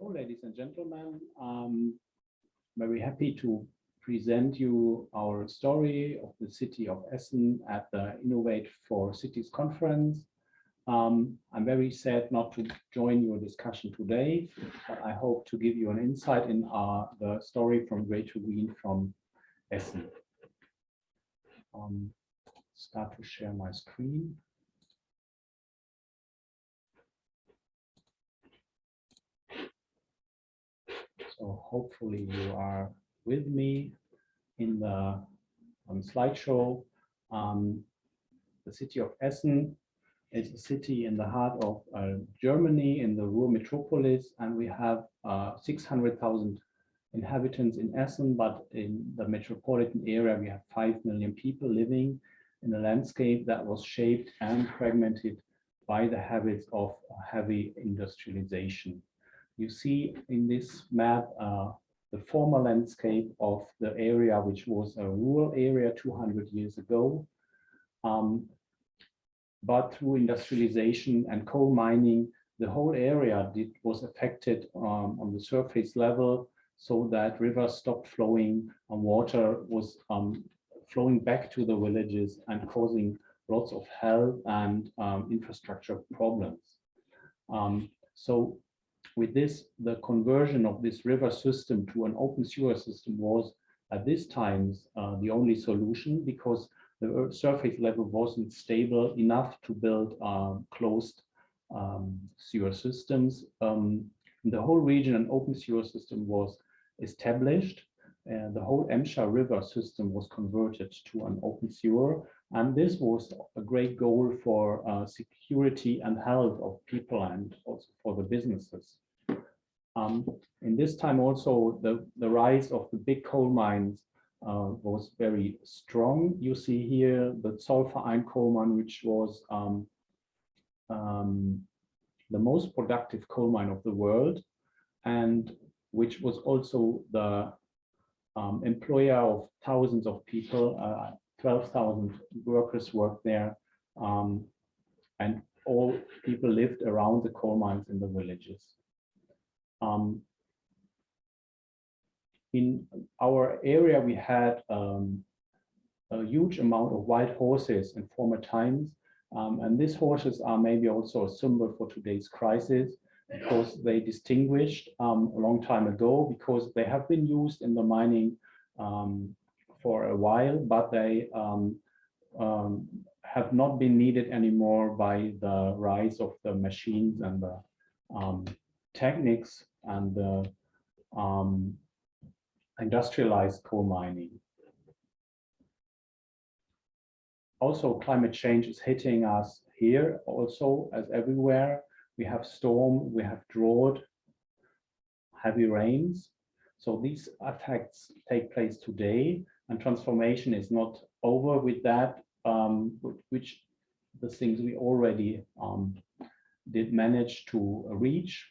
Hello, ladies and gentlemen. Very happy to present you our story of the city of Essen at the Innovate for Cities conference. I'm very sad not to join your discussion today, but I hope to give you an insight in the story from Grey to Green from Essen. Start to share my screen. So hopefully you are with me in the slideshow. The city of Essen is a city in the heart of Germany, in the Ruhr metropolis, and we have 600,000 inhabitants in Essen, but in the metropolitan area we have 5 million people living in a landscape that was shaped and fragmented by the habits of heavy industrialization. You see in this map the former landscape of the area, which was a rural area 200 years ago. But through industrialization and coal mining, the whole area was affected on the surface level, so that rivers stopped flowing and water was flowing back to the villages and causing lots of health and infrastructure problems. So with this, the conversion of this river system to an open sewer system was at this time the only solution, because the surface level wasn't stable enough to build closed sewer systems. In the whole region, an open sewer system was established. The whole Emscher River system was converted to an open sewer, and this was a great goal for security and health of people and also for the businesses. In this time also, the rise of the big coal mines was very strong. You see here the sulfur iron coal mine, which was the most productive coal mine of the world, and which was also the employer of thousands of people. 12,000 workers worked there, and all people lived around the coal mines in the villages. In our area, we had a huge amount of wild horses in former times, and these horses are maybe also a symbol for today's crisis, because they distinguished a long time ago, because they have been used in the mining for a while, but they have not been needed anymore by the rise of the machines and the techniques and the industrialized coal mining. Also, climate change is hitting us here also, as everywhere. We have storm, we have drought, heavy rains. So these effects take place today, and transformation is not over with that, which the things we already did manage to reach.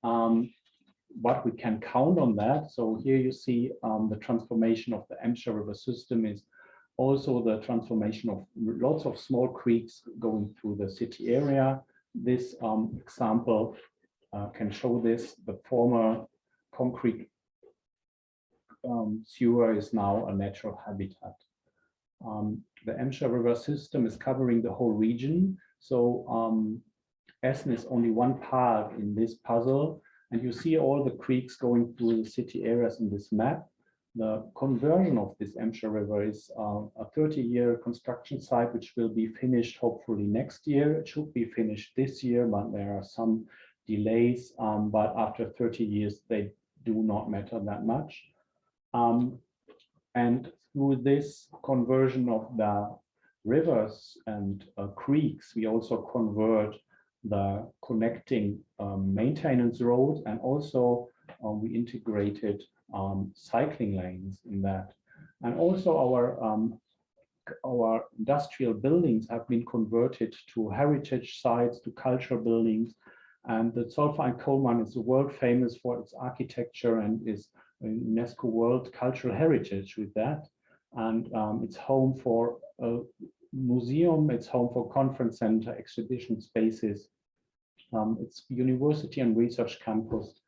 But we can count on that. So here you see the transformation of the Emscher River system is also the transformation of lots of small creeks going through the city area. This example can show this. The former concrete sewer is now a natural habitat. The Emscher River system is covering the whole region. So Essen is only one part in this puzzle. And you see all the creeks going through the city areas in this map. The conversion of this Emscher River is a 30-year construction site, which will be finished hopefully next year. It should be finished this year, but there are some delays. But after 30 years, they do not matter that much. And through this conversion of the rivers and creeks, we also convert the connecting maintenance roads, and also we integrated cycling lanes in that. And also our industrial buildings have been converted to heritage sites, to cultural buildings. And the sulfur and coal mine is world famous for its architecture and is a UNESCO World Cultural Heritage with that. And it's home for a museum, it's home for conference center, exhibition spaces. It's university and research campus,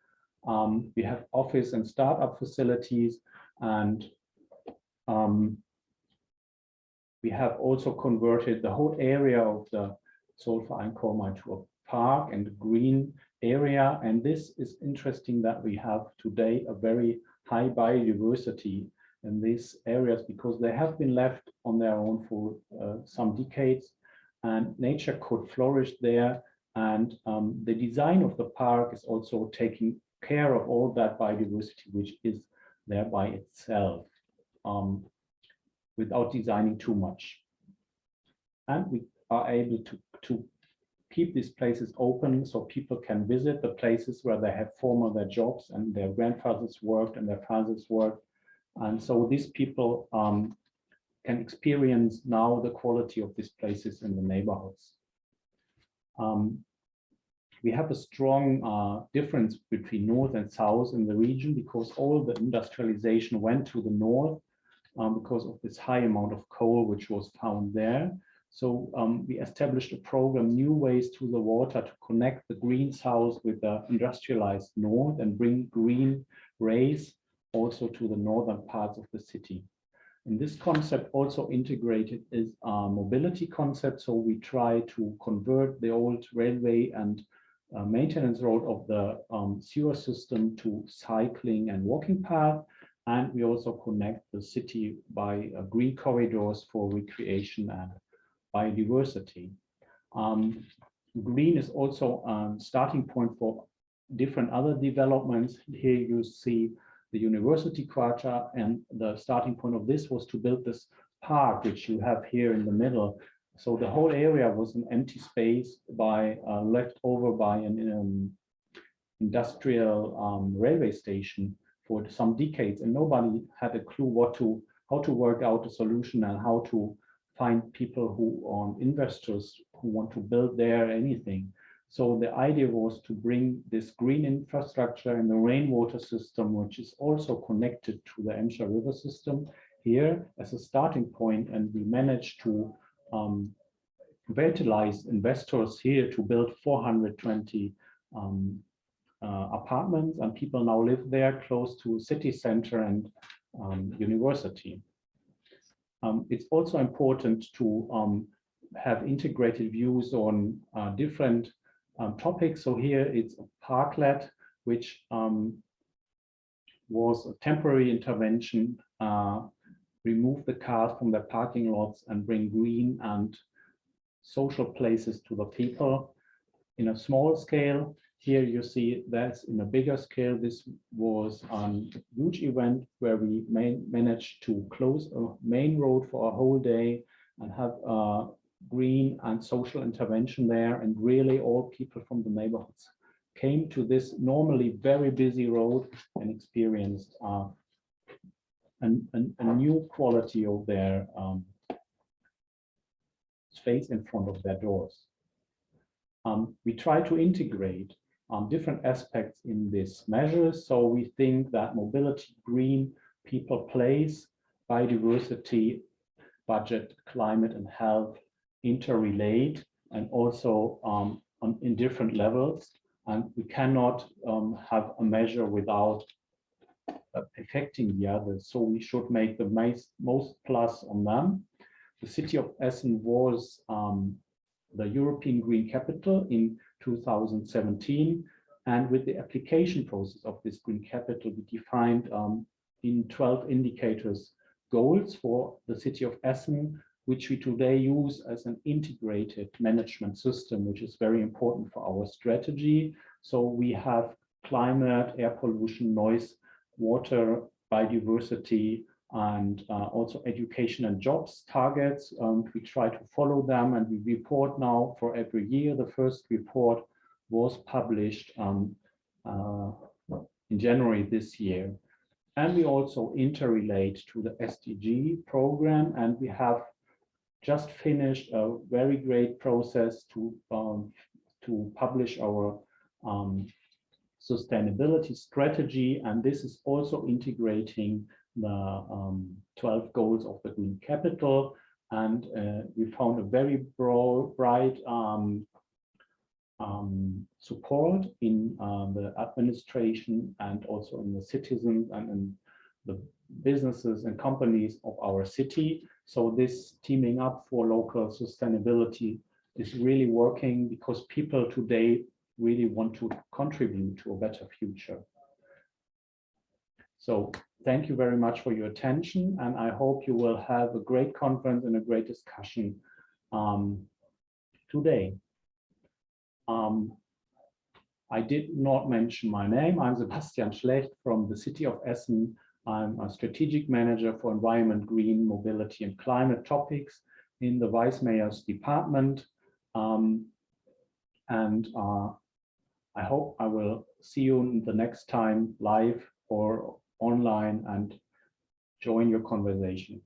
We have office and startup facilities, and we have also converted the whole area of the Zollverein coal mine to a park and a green area. And this is interesting that we have today a very high biodiversity in these areas, because they have been left on their own for some decades, and nature could flourish there. And the design of the park is also taking care of all that biodiversity, which is there by itself, without designing too much. And we are able to keep these places open so people can visit the places where they have former their jobs and their grandfathers worked and their fathers worked. And so these people can experience now the quality of these places in the neighborhoods. We have a strong difference between north and south in the region, because all the industrialization went to the north because of this high amount of coal which was found there. So we established a program, New Ways to the Water, to connect the green south with the industrialized north and bring green rays also to the northern parts of the city. And this concept also integrated is a mobility concept. So we try to convert the old railway and maintenance road of the sewer system to cycling and walking path. And we also connect the city by green corridors for recreation and biodiversity. Green is also a starting point for different other developments. Here you see the University Quarter, and the starting point of this was to build this park, which you have here in the middle. So the whole area was an empty space left over by an industrial railway station for some decades, and nobody had a clue how to work out a solution and how to find people investors who want to build there anything. So the idea was to bring this green infrastructure and the rainwater system, which is also connected to the Emscher River system, here as a starting point, and we managed to vitalize investors here to build 420 apartments, and people now live there close to city center and university. It's also important to have integrated views on different topics. So here it's a parklet, which was a temporary intervention, remove the cars from their parking lots and bring green and social places to the people in a small scale. Here you see that's in a bigger scale. This was a huge event where we managed to close a main road for a whole day and have a green and social intervention there. And really all people from the neighborhoods came to this normally very busy road and experienced a new quality of their space in front of their doors. We try to integrate different aspects in this measure. So we think that mobility, green, people, place, biodiversity, budget, climate, and health interrelate, and also in different levels. And we cannot have a measure without affecting the others. So we should make the most plus on them. The city of Essen was the European Green Capital in 2017. And with the application process of this Green Capital, we defined in 12 indicators goals for the city of Essen, which we today use as an integrated management system, which is very important for our strategy. So we have climate, air pollution, noise, water, biodiversity, and also education and jobs targets. We try to follow them, and we report now for every year. The first report was published in January this year. And we also interrelate to the SDG program, and we have just finished a very great process to publish our sustainability strategy, and this is also integrating the 12 goals of the Green Capital. And we found a very bright support in the administration and also in the citizens and in the businesses and companies of our city. So this teaming up for local sustainability is really working because people today really want to contribute to a better future. So thank you very much for your attention, and I hope you will have a great conference and a great discussion today. I did not mention my name. I'm Sebastian Schlecht from the city of Essen. I'm a strategic manager for environment, green, mobility, and climate topics in the Vice Mayor's department. I hope I will see you the next time live or online and join your conversation.